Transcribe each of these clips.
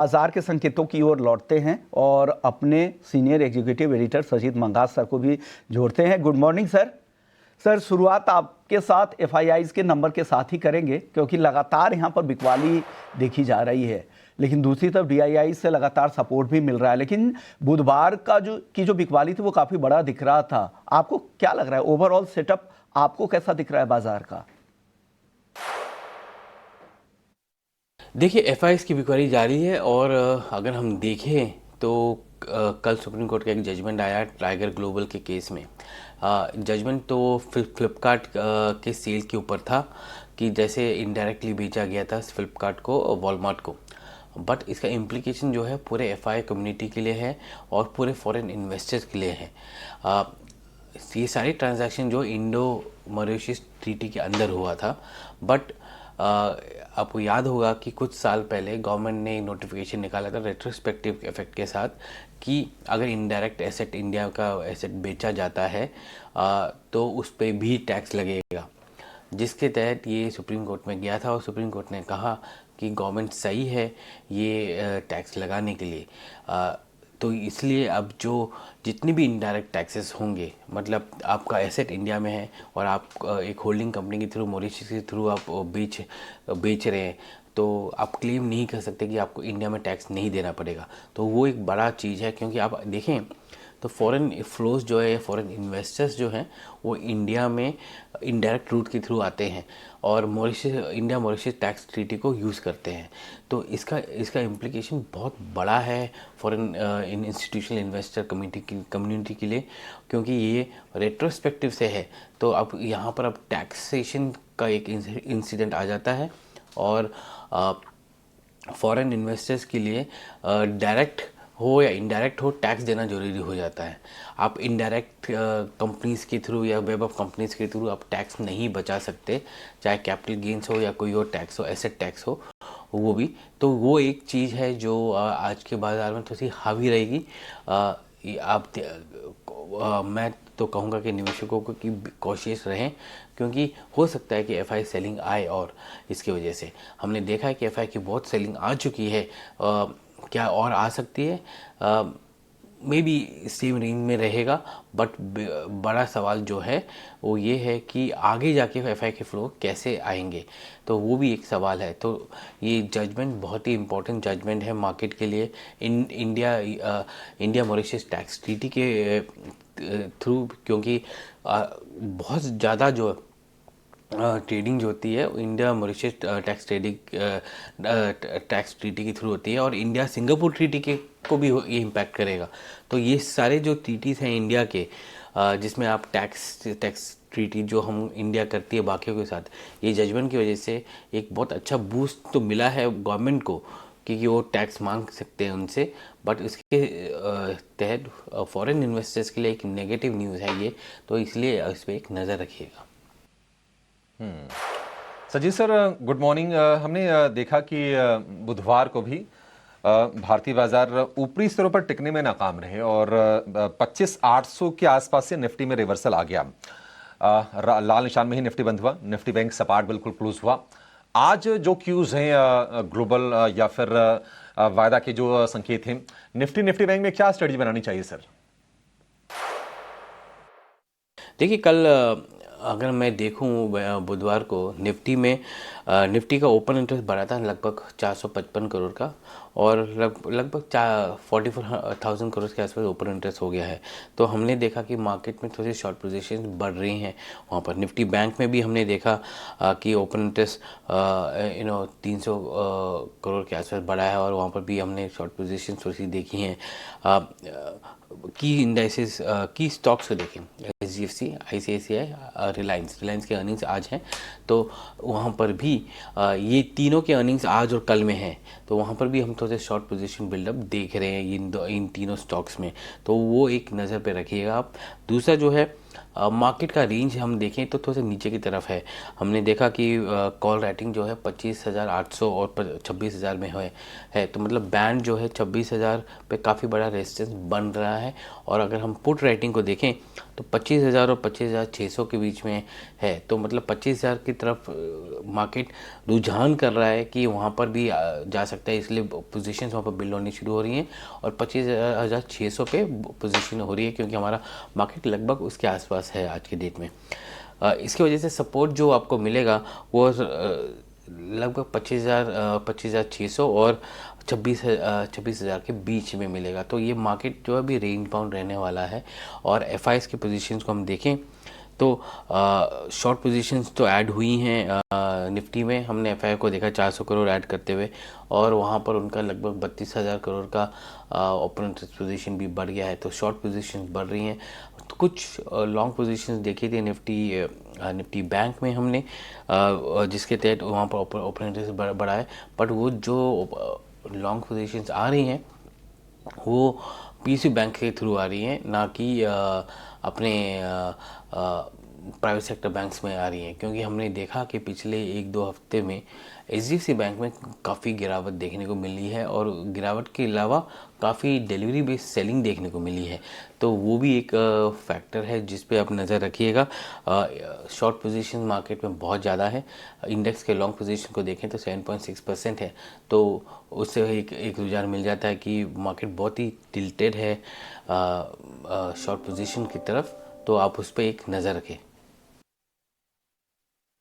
बाजार के संकेतों की ओर लौटते हैं और अपने सीनियर एग्जीक्यूटिव एडिटर सजीद मंगास सर को भी जोड़ते हैं। Good morning sir. सर, शुरुआत आपके साथ एफआईआईज के नंबर के साथ ही करेंगे, क्योंकि लगातार यहाँ पर बिकवाली देखी जा रही है, लेकिन दूसरी तरफ डीआईआई से लगातार सपोर्ट भी मिल रहा है। लेकिन बुधवार का जो बिकवाली थी वो काफ़ी बड़ा दिख रहा था। आपको क्या लग रहा है, ओवरऑल सेटअप आपको कैसा दिख रहा है बाजार का? देखिए, एफआईआईज की बिक्वारी जारी है और अगर हम देखें तो कल सुप्रीम कोर्ट का एक जजमेंट आया टाइगर ग्लोबल के केस में। जजमेंट तो फ्लिपकार्ट के सेल के ऊपर था कि जैसे इनडायरेक्टली बेचा गया था फ्लिपकार्ट को वॉलमार्ट को, बट इसका इम्प्लीकेशन जो है पूरे एफआई कम्युनिटी के लिए है और पूरे फॉरेन इन्वेस्टर्स के लिए है। ये सारी ट्रांजैक्शन जो इंडो मॉरिशस ट्रीटी के अंदर हुआ था, बट आपको याद होगा कि कुछ साल पहले गवर्नमेंट ने एक नोटिफिकेशन निकाला था रेट्रोस्पेक्टिव इफेक्ट के साथ कि अगर इनडायरेक्ट एसेट इंडिया का एसेट बेचा जाता है तो उस पर भी टैक्स लगेगा, जिसके तहत ये सुप्रीम कोर्ट में गया था और सुप्रीम कोर्ट ने कहा कि गवर्नमेंट सही है ये टैक्स लगाने के लिए। तो इसलिए अब जो जितने भी इनडायरेक्ट टैक्सेस होंगे, मतलब आपका एसेट इंडिया में है और आप एक होल्डिंग कंपनी के थ्रू मॉरिशस के थ्रू आप बेच रहे हैं, तो आप क्लेम नहीं कर सकते कि आपको इंडिया में टैक्स नहीं देना पड़ेगा। तो वो एक बड़ा चीज़ है, क्योंकि आप देखें तो फॉरेन फ्लोज जो है, फॉरेन इन्वेस्टर्स जो हैं वो इंडिया में इनडायरेक्ट रूट के थ्रू आते हैं और इंडिया मॉरिशस टैक्स ट्रीटी को यूज़ करते हैं। तो इसका इम्प्लीकेशन बहुत बड़ा है फॉरेन इंस्टीट्यूशनल इन्वेस्टर कम्युनिटी के लिए, क्योंकि ये रेट्रोस्पेक्टिव से है। तो अब यहाँ पर अब टैक्सेशन का एक इंसिडेंट आ जाता है और फॉरेन इन्वेस्टर्स के लिए डायरेक्ट हो या इनडायरेक्ट हो टैक्स देना जरूरी हो जाता है। आप इनडायरेक्ट कंपनीज के थ्रू या वेब ऑफ कंपनीज के थ्रू आप टैक्स नहीं बचा सकते, चाहे कैपिटल गेंस हो या कोई और टैक्स हो, एसेट टैक्स हो वो भी। तो वो एक चीज़ है जो आज के बाज़ार में थोड़ी हावी रहेगी। मैं तो कहूँगा कि निवेशकों को कि कॉशियस रहें, क्योंकि हो सकता है कि एफआई सेलिंग आए और इसकी वजह से हमने देखा है कि एफआई की बहुत सेलिंग आ चुकी है। क्या और आ सकती है? मे बी सेम रेंज में रहेगा, बट बड़ा सवाल जो है वो ये है कि आगे जाके एफआई के फ्लो कैसे आएंगे, तो वो भी एक सवाल है। तो ये जजमेंट बहुत ही इम्पोर्टेंट जजमेंट है मार्केट के लिए। इंडिया मॉरिशस टैक्स ट्रीटी के थ्रू, क्योंकि बहुत ज़्यादा जो ट्रेडिंग जो होती है इंडिया मॉरिशस टैक्स ट्रीटी के थ्रू होती है और इंडिया सिंगापुर ट्रीटी के को भी ये इम्पैक्ट करेगा। तो ये सारे जो ट्रीटीज़ हैं इंडिया के, जिसमें आप टैक्स ट्रीटी जो हम इंडिया करती है बाकियों के साथ, ये जजमेंट की वजह से एक बहुत अच्छा बूस्ट तो मिला है गवर्नमेंट को, क्योंकि वो टैक्स मांग सकते हैं उनसे, बट इसके तहत फॉरेन इन्वेस्टर्स के लिए एक नेगेटिव न्यूज़ है ये। तो इसलिए इस पर एक नज़र रखिएगा। सजीद सर, गुड मॉर्निंग। हमने देखा कि बुधवार को भी भारतीय बाजार ऊपरी स्तरों पर टिकने में नाकाम रहे और 25,800 के आसपास से निफ्टी में रिवर्सल आ गया। लाल निशान में ही निफ्टी बंद हुआ, निफ्टी बैंक सपाट बिल्कुल क्लोज हुआ। आज जो क्यूज हैं ग्लोबल या फिर वायदा के जो संकेत हैं, निफ्टी बैंक में क्या स्ट्रेटजी बनानी चाहिए सर? देखिए, कल अगर मैं देखूं बुधवार को निफ्टी का ओपन इंटरेस्ट बढ़ा था लगभग 455 करोड़ का, और लगभग 44,000 करोड़ के आसपास ओपन इंटरेस्ट हो गया है। तो हमने देखा कि मार्केट में थोड़ी शॉर्ट पोजीशन बढ़ रही हैं वहाँ पर। निफ्टी बैंक में भी हमने देखा कि ओपन इंटरेस्ट 300 करोड़ के आसपास बढ़ा है और वहाँ पर भी हमने शॉर्ट पोजीशन थोड़ी सी देखी हैं। की इंडाइसेस की स्टॉक्स को देखें, HDFC, ICICI, रिलायंस के अर्निंग्स आज हैं, तो वहाँ पर भी ये तीनों के अर्निंग्स आज और कल में हैं, तो वहाँ पर भी हम थोड़े शॉर्ट पोजीशन बिल्डअप देख रहे हैं इन तीनों स्टॉक्स में। तो वो एक नज़र पे रखिएगा आप। दूसरा जो है मार्केट का रेंज हम देखें तो थोड़ा सा नीचे की तरफ है। हमने देखा कि कॉल राइटिंग जो है 25,800 और 26,000 में है, तो मतलब बैंड जो है 26,000 पे काफ़ी बड़ा रेजिस्टेंस बन रहा है। और अगर हम पुट राइटिंग को देखें तो 25,000 और 25,600 के बीच में है, तो मतलब 25,000 की तरफ मार्केट रुझान कर रहा है कि वहाँ पर भी जा सकता है, इसलिए पोजीशंस वहाँ पर बिल्ड होनी शुरू हो रही हैं। और 25,600 पे पोजीशन हो रही है, क्योंकि हमारा मार्केट लगभग उसके आसपास है आज के डेट में। इसकी वजह से सपोर्ट जो आपको मिलेगा वो लगभग 25,600 और 26,000 के बीच में मिलेगा। तो ये मार्केट जो है अभी रेंज बाउंड रहने वाला है। और एफआईएस के पोजीशंस को हम देखें तो शॉर्ट पोजीशंस तो ऐड हुई हैं निफ्टी में। हमने एफआई को देखा 400 करोड़ ऐड करते हुए, और वहाँ पर उनका लगभग 32,000 करोड़ का ओपन पोजीशन भी बढ़ गया है। तो शॉर्ट पोजीशंस बढ़ रही हैं। तो कुछ लॉन्ग पोजीशंस देखी थी निफ्टी बैंक में हमने, जिसके तहत वहाँ पर ओपन इंटरेस्ट बढ़ा है। बट वो जो लॉन्ग पोजीशंस आ रही हैं वो पीएसयू बैंक के थ्रू आ रही हैं, ना कि अपने प्राइवेट सेक्टर बैंक्स में आ रही हैं। क्योंकि हमने देखा कि पिछले 1-2 हफ्ते में एचडीएफसी बैंक में काफ़ी गिरावट देखने को मिली है, और गिरावट के अलावा काफ़ी डिलीवरी बेस्ड सेलिंग देखने को मिली है। तो वो भी एक फैक्टर है जिस पे आप नज़र रखिएगा। शॉर्ट पोजीशन मार्केट में बहुत ज़्यादा है। इंडेक्स के लॉन्ग पोजीशन को देखें तो 7.6% है, तो उससे एक रुझान मिल जाता है कि मार्केट बहुत ही टिल्टेड है शॉर्ट पोजीशन की तरफ। तो आप उस पर एक नज़र रखें।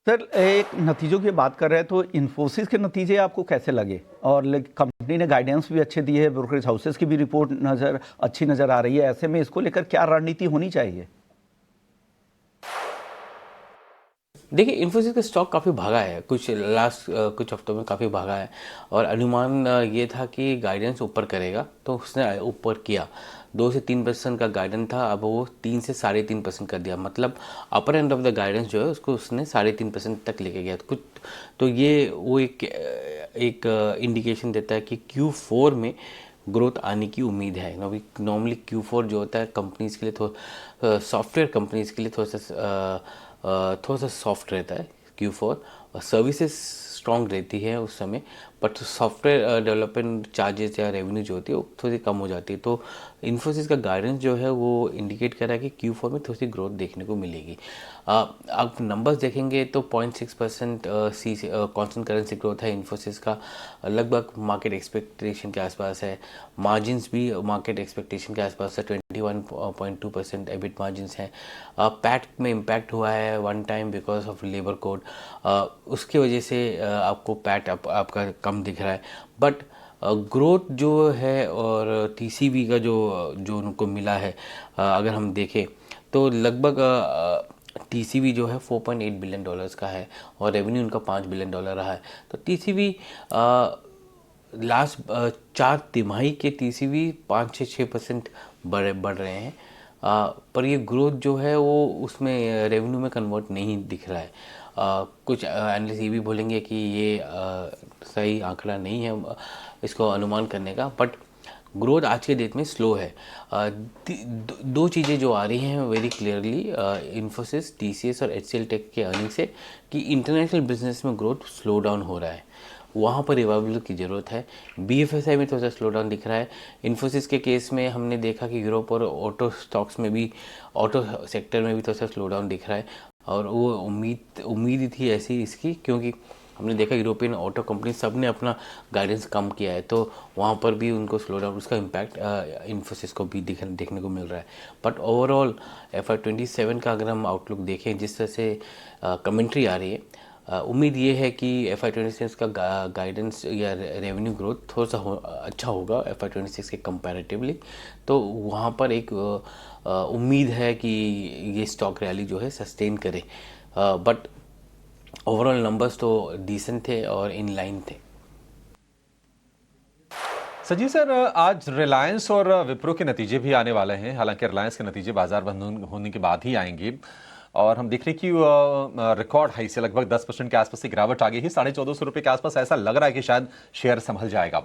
सर, एक नतीजों की बात कर रहे हैं तो इन्फोसिस के नतीजे आपको कैसे लगे? और कंपनी ने गाइडेंस भी अच्छे दिए है, ब्रोकरेज हाउसेस की भी रिपोर्ट अच्छी नज़र आ रही है। ऐसे में इसको लेकर क्या रणनीति होनी चाहिए? देखिए, इन्फोसिस का स्टॉक काफ़ी भागा है, कुछ हफ्तों में काफ़ी भागा है। और अनुमान ये था कि गाइडेंस ऊपर करेगा, तो उसने ऊपर किया। 2 से 3% का गाइडेंस था, अब वो 3 से 3.5% कर दिया। मतलब अपर एंड ऑफ द गाइडेंस जो है उसको उसने 3.5% तक लेके गया। कुछ तो ये वो एक इंडिकेशन देता है कि Q4 में ग्रोथ आने की उम्मीद है। नॉर्मली Q4 जो होता है कंपनीज के लिए सॉफ्टवेयर कंपनीज के लिए थोड़ा सा सॉफ्ट रहता है Q4, और सर्विसेज स्ट्रॉन्ग रहती है उस समय। बट सॉफ्टवेयर डेवलपमेंट चार्जेस या रेवेन्यू जो होती है वो थोड़ी कम हो जाती है। तो इन्फोसिस का गाइडेंस जो है वो इंडिकेट कर रहा है कि Q4 में थोड़ी सी ग्रोथ देखने को मिलेगी। आप नंबर्स देखेंगे तो 0.6% कॉन्स्टेंट करेंसी ग्रोथ है इन्फोसिस का, लगभग मार्केट एक्सपेक्टेशन के आसपास है। मार्जिन्स भी मार्केट एक्सपेक्टेशन के आसपास है, 21.2% एबिट मार्जिन्स हैं। पैट में इम्पैक्ट हुआ है one time because of labour code, उसकी वजह से आपको पैट आपका कम दिख रहा है। बट ग्रोथ जो है और टीसीवी का जो उनको मिला है, अगर हम देखें तो लगभग टीसीवी जो है $4.8 बिलियन का है, और रेवेन्यू उनका $5 बिलियन रहा है। तो टीसीवी लास्ट 4 तिमाही के टीसीवी 5-6% बढ़ रहे हैं, पर ये ग्रोथ जो है वो उसमें रेवेन्यू में कन्वर्ट नहीं दिख रहा है। कुछ एनालिस्ट ये भी बोलेंगे कि ये सही आंकड़ा नहीं है इसको अनुमान करने का, बट ग्रोथ आज के डेट में स्लो है। दो चीज़ें जो आ रही हैं वेरी क्लियरली इन्फोसिस, टीसीएस और एचसीएल टेक के अर्निंग से, कि इंटरनेशनल बिजनेस में ग्रोथ स्लो डाउन हो रहा है, वहाँ पर रिवाइवल की ज़रूरत है। बीएफएसआई में थोड़ा सा स्लो डाउन दिख रहा है। इन्फोसिस के केस में हमने देखा कि यूरोप और ऑटो स्टॉक्स में भी, ऑटो सेक्टर में भी थोड़ा सा स्लो डाउन दिख रहा है, और वो उम्मीद ही थी ऐसी इसकी, क्योंकि हमने देखा यूरोपियन ऑटो कंपनी सब ने अपना गाइडेंस कम किया है, तो वहाँ पर भी उनको स्लो डाउन, उसका इम्पैक्ट इन्फोसिस को भी देखने को मिल रहा है। बट ओवरऑल FY27 का अगर हम आउटलुक देखें, जिस तरह से कमेंट्री आ रही है, उम्मीद ये है कि FY26 का गाइडेंस या रेवेन्यू ग्रोथ थोड़ा सा अच्छा होगा FY26 के कंपैरेटिवली। तो वहाँ पर एक उम्मीद है कि ये स्टॉक रैली जो है सस्टेन करे। बट ओवरऑल नंबर्स तो डिसेंट थे और इन लाइन थे। सजी सर, आज रिलायंस और विप्रो के नतीजे भी आने वाले हैं। हालांकि रिलायंस के नतीजे बाजार बंद होने के बाद ही आएंगे, और हम देख रहे हैं कि रिकॉर्ड हाई से लगभग 10% के आसपास की गिरावट आ गई है। 1450 रुपये के आसपास ऐसा लग रहा है कि शायद शेयर संभल जाएगा।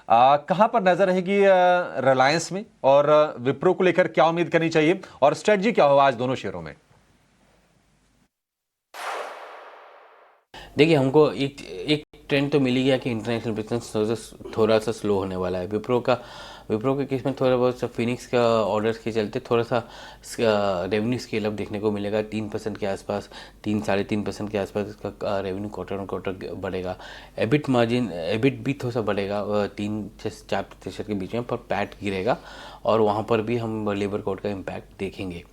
कहां पर नजर रहेगी रिलायंस में, और विप्रो को लेकर क्या उम्मीद करनी चाहिए, और स्ट्रेटजी क्या होगा आज दोनों शेयरों में? देखिए, हमको एक एक ट्रेंड तो मिल ही गया कि इंटरनेशनल बिजनेस थोड़ा सा स्लो होने वाला है। विप्रो के केस में थोड़ा बहुत सा फिनिक्स का ऑर्डर्स के चलते थोड़ा सा रेवेन्यू स्केल अप देखने को मिलेगा। 3% के आसपास, 3-3.5% के आसपास इसका रेवेन्यू क्वार्टर ऑन क्वार्टर बढ़ेगा। एबिट भी थोड़ा सा बढ़ेगा 3 से 4% के बीच में, पर पैट गिरेगा और वहाँ पर भी हम लेबर कोड का इम्पैक्ट देखेंगे।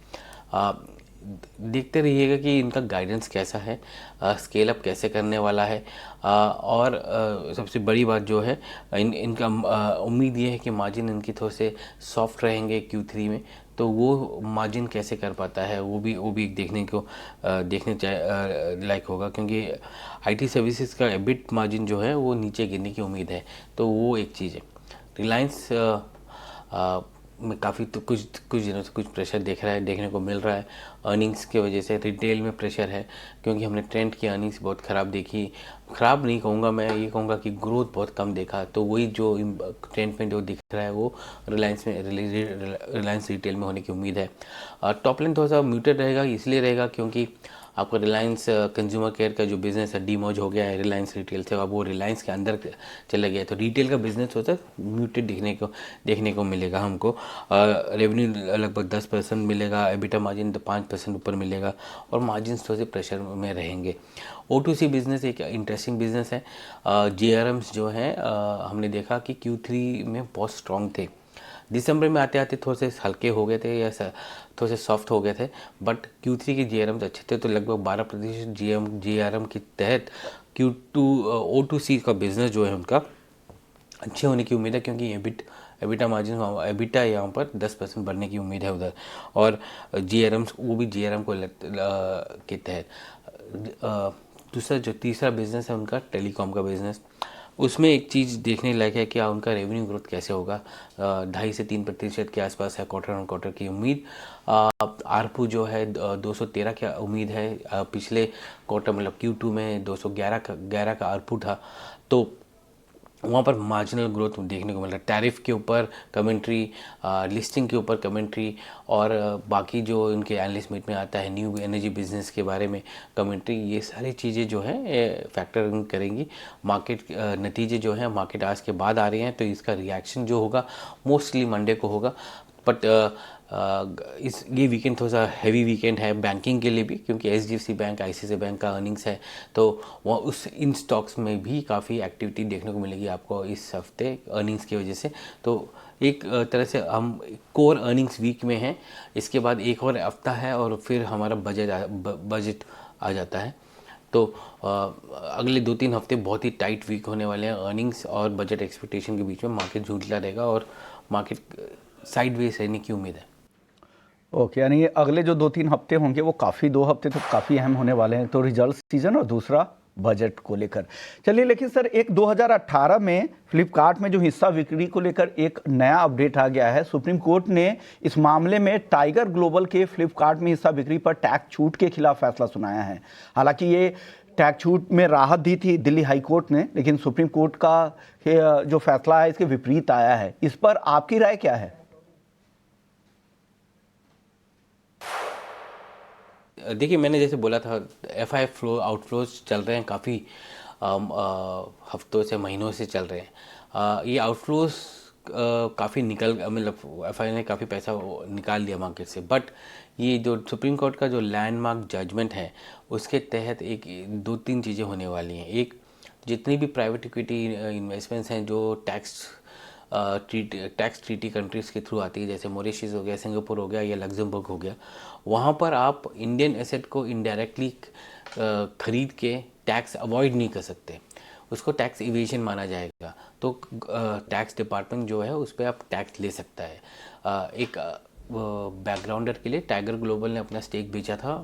देखते रहिएगा कि इनका गाइडेंस कैसा है, स्केल अप कैसे करने वाला है, और सबसे बड़ी बात जो है इनका उम्मीद ये है कि मार्जिन इनकी थोड़े से सॉफ्ट रहेंगे Q3 में। तो वो मार्जिन कैसे कर पाता है वो भी एक देखने लायक होगा, क्योंकि आईटी सर्विसेज का एबिट मार्जिन जो है वो नीचे गिरने की उम्मीद है। तो वो एक चीज़ है। रिलायंस में काफ़ी तो कुछ दिनों से कुछ प्रेशर देखने को मिल रहा है। अर्निंग्स की वजह से रिटेल में प्रेशर है, क्योंकि हमने ट्रेंड की अर्निंग्स बहुत ख़राब देखी। ख़राब नहीं कहूँगा, मैं ये कहूँगा कि ग्रोथ बहुत कम देखा। तो वही जो ट्रेंड में जो दिख रहा है वो रिलायंस रिटेल में होने की उम्मीद है। टॉप लाइन थोड़ा सा म्यूटेड रहेगा, इसलिए रहेगा क्योंकि आपका रिलायंस कंज्यूमर केयर का जो बिज़नेस है डीमर्ज हो गया है रिलायंस रिटेल से, अब वो रिलायंस के अंदर चला गया है। तो रिटेल का बिजनेस होता है म्यूटेड देखने को मिलेगा हमको। रेवेन्यू लगभग 10% मिलेगा, एबिटा मार्जिन 5% ऊपर मिलेगा, और मार्जिन थोड़े से प्रेशर में रहेंगे। O2C बिज़नेस एक इंटरेस्टिंग बिज़नेस है। GRMs जो हैं हमने देखा कि Q3 में बहुत स्ट्रॉन्ग थे। दिसंबर में आते आते थोड़े से हल्के हो गए थे या थोड़े से सॉफ्ट हो गए थे, बट Q3 के GRMs अच्छे थे। तो लगभग 12% GRM के तहत Q2 O2C का बिज़नेस जो है उनका अच्छे होने की उम्मीद है, क्योंकि एबिटा यहाँ पर 10% बढ़ने की उम्मीद है उधर, और GRMs वो भी GRM को के तहत। तीसरा बिज़नेस है उनका टेलीकॉम का बिज़नेस। उसमें एक चीज़ देखने लायक है कि उनका रेवेन्यू ग्रोथ कैसे होगा। 2.5 से 3% के आसपास है क्वार्टर ऑन क्वार्टर की उम्मीद। आरपू जो है 213 की उम्मीद है। पिछले क्वार्टर मतलब Q2 में 211 का आरपू था। तो वहाँ पर मार्जिनल ग्रोथ देखने को मिल रहा है। टैरिफ के ऊपर कमेंट्री, लिस्टिंग के ऊपर कमेंट्री, और बाकी जो इनके एनालिस्ट मीट में आता है न्यू एनर्जी बिजनेस के बारे में कमेंट्री, ये सारी चीज़ें जो हैं फैक्टर इन करेंगी। मार्केट नतीजे जो हैं मार्केट आज के बाद आ रहे हैं, तो इसका रिएक्शन जो होगा मोस्टली मंडे को होगा। बट ये वीकेंड थोड़ा सा हैवी वीकेंड है बैंकिंग के लिए भी, क्योंकि HDFC बैंक, ICICI बैंक का अर्निंग्स है। तो वह इन स्टॉक्स में भी काफ़ी एक्टिविटी देखने को मिलेगी आपको इस हफ्ते अर्निंग्स की वजह से। तो एक तरह से हम कोर अर्निंग्स वीक में हैं। इसके बाद एक और हफ्ता है और फिर हमारा बजट आ जाता है। तो अगले 2-3 हफ्ते बहुत ही टाइट वीक होने वाले हैं। अर्निंग्स और बजट एक्सपेक्टेशन के बीच में मार्केट झूठला रहेगा और मार्केट साइडवेज रहने की उम्मीद है। ओके, यानी अगले जो 2-3 हफ्ते होंगे वो काफ़ी, 2 हफ्ते तो काफ़ी अहम होने वाले हैं, तो रिजल्ट सीजन और दूसरा बजट को लेकर। चलिए, लेकिन सर एक 2018 में फ्लिपकार्ट में जो हिस्सा बिक्री को लेकर एक नया अपडेट आ गया है। सुप्रीम कोर्ट ने इस मामले में टाइगर ग्लोबल के फ्लिपकार्ट में हिस्सा बिक्री पर टैक्स छूट के खिलाफ फैसला सुनाया है। हालांकि ये टैक्स छूट में राहत दी थी दिल्ली हाई कोर्ट ने, लेकिन सुप्रीम कोर्ट का जो फैसला है इसके विपरीत आया है। इस पर आपकी राय क्या है? देखिए, मैंने जैसे बोला था FI आउटफ्लोज चल रहे हैं काफ़ी हफ्तों से, महीनों से चल रहे हैं। ये आउटफ्लोज काफ़ी मतलब FI ने काफ़ी पैसा निकाल लिया मार्केट से। बट ये जो सुप्रीम कोर्ट का जो लैंडमार्क जजमेंट है उसके तहत 2-3 चीज़ें होने वाली हैं। एक, जितनी भी प्राइवेट इक्विटी इन्वेस्टमेंट्स हैं जो टैक्स ट्रीटी कंट्रीज़ के थ्रू आती है, जैसे मॉरिशस हो गया, सिंगापुर हो गया या लग्जमबर्ग हो गया, वहाँ पर आप इंडियन एसेट को इनडायरेक्टली खरीद के टैक्स अवॉइड नहीं कर सकते, उसको टैक्स इवेशन माना जाएगा। तो टैक्स डिपार्टमेंट जो है उस पर आप टैक्स ले सकता है। एक बैकग्राउंडर के लिए, टाइगर ग्लोबल ने अपना स्टेक बेचा था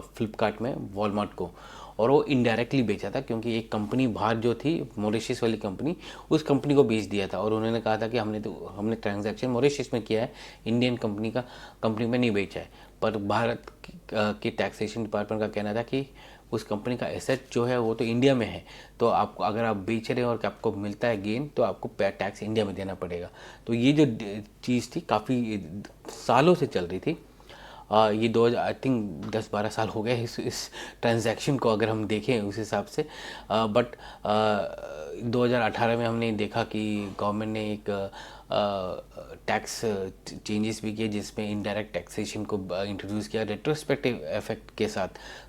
फ्लिपकार्ट में वॉलमार्ट को, और वो इनडायरेक्टली बेचा था क्योंकि एक कंपनी बाहर जो थी मॉरिशस वाली कंपनी, उस कंपनी को बेच दिया था। और उन्होंने कहा था कि हमने ट्रांजैक्शन मॉरिशस में किया है, इंडियन कंपनी में नहीं बेचा है। पर भारत के टैक्सेशन डिपार्टमेंट का कहना था कि उस कंपनी का एसेट जो है वो तो इंडिया में है, तो आपको अगर आप बेच रहे हैं और आपको मिलता है गेन तो आपको टैक्स इंडिया में देना पड़ेगा। तो ये जो चीज़ थी काफ़ी सालों से चल रही थी। ये 2000 आई थिंक 10-12 साल हो गए इस ट्रांजैक्शन को अगर हम देखें उस हिसाब से। बट 2018 में हमने देखा कि गवर्नमेंट ने एक टैक्स चेंजेस भी किए जिसमें इनडायरेक्ट टैक्सेशन को इंट्रोड्यूस किया रेट्रोस्पेक्टिव इफेक्ट के साथ।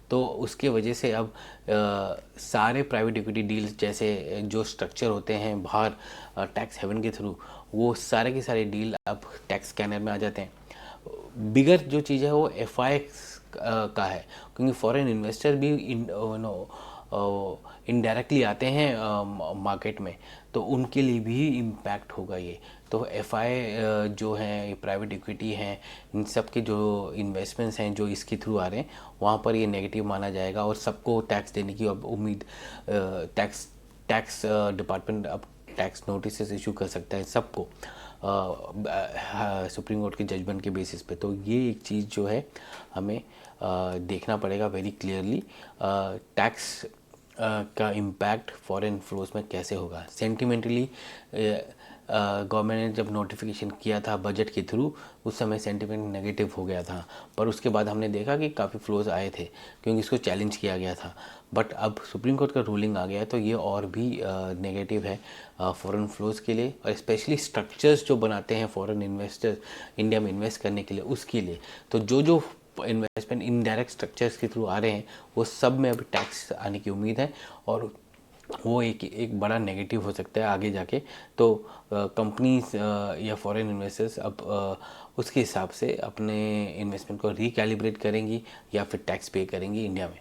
तो उसके वजह से अब सारे प्राइवेट इक्विटी डील्स जैसे जो स्ट्रक्चर होते हैं बाहर टैक्स हेवन के थ्रू, वो सारे के सारे डील अब टैक्स स्कैनर में आ जाते हैं। बिगर जो चीज़ है वो FIX का है, क्योंकि फॉरेन इन्वेस्टर भी इनडायरेक्टली आते हैं मार्केट में, तो उनके लिए भी इम्पैक्ट होगा ये। तो FI जो है प्राइवेट इक्विटी हैं, इन सब के जो इन्वेस्टमेंट्स हैं जो इसके थ्रू आ रहे हैं वहाँ पर ये नेगेटिव माना जाएगा और सबको टैक्स देने की अब उम्मीद टैक्स डिपार्टमेंट अब टैक्स नोटिस इशू कर सकता है सबको सुप्रीम कोर्ट के जजमेंट के बेसिस पे। तो ये एक चीज़ जो है हमें देखना पड़ेगा वेरी क्लियरली, टैक्स का इम्पैक्ट फॉरेन फ्लोज में कैसे होगा। सेंटिमेंटली गवर्नमेंट ने जब नोटिफिकेशन किया था बजट के थ्रू उस समय सेंटिमेंट नेगेटिव हो गया था, पर उसके बाद हमने देखा कि काफ़ी फ्लोज आए थे क्योंकि इसको चैलेंज किया गया था। बट अब सुप्रीम कोर्ट का रूलिंग आ गया है तो ये और भी नेगेटिव है फॉरेन फ्लोज के लिए, और स्पेशली स्ट्रक्चर्स जो बनाते हैं फॉरेन इन्वेस्टर्स इंडिया में इन्वेस्ट करने के लिए उसके लिए। तो जो इन्वेस्टमेंट इनडायरेक्ट स्ट्रक्चर्स के थ्रू आ रहे हैं वो सब में अभी टैक्स आने की उम्मीद है और वो एक बड़ा नेगेटिव हो सकता है आगे जाके। तो कंपनीज या फॉरेन इन्वेस्टर्स अब उसके हिसाब से अपने इन्वेस्टमेंट को रिकैलिब्रेट करेंगी या फिर टैक्स पे करेंगी इंडिया में।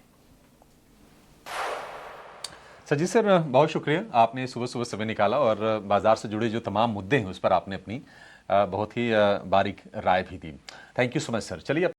सजी सर, बहुत शुक्रिया, आपने सुबह सुबह समय निकाला और बाजार से जुड़े जो तमाम मुद्दे हैं उस पर आपने अपनी बहुत ही बारीक राय भी दी। Thank you so much sir. चलिए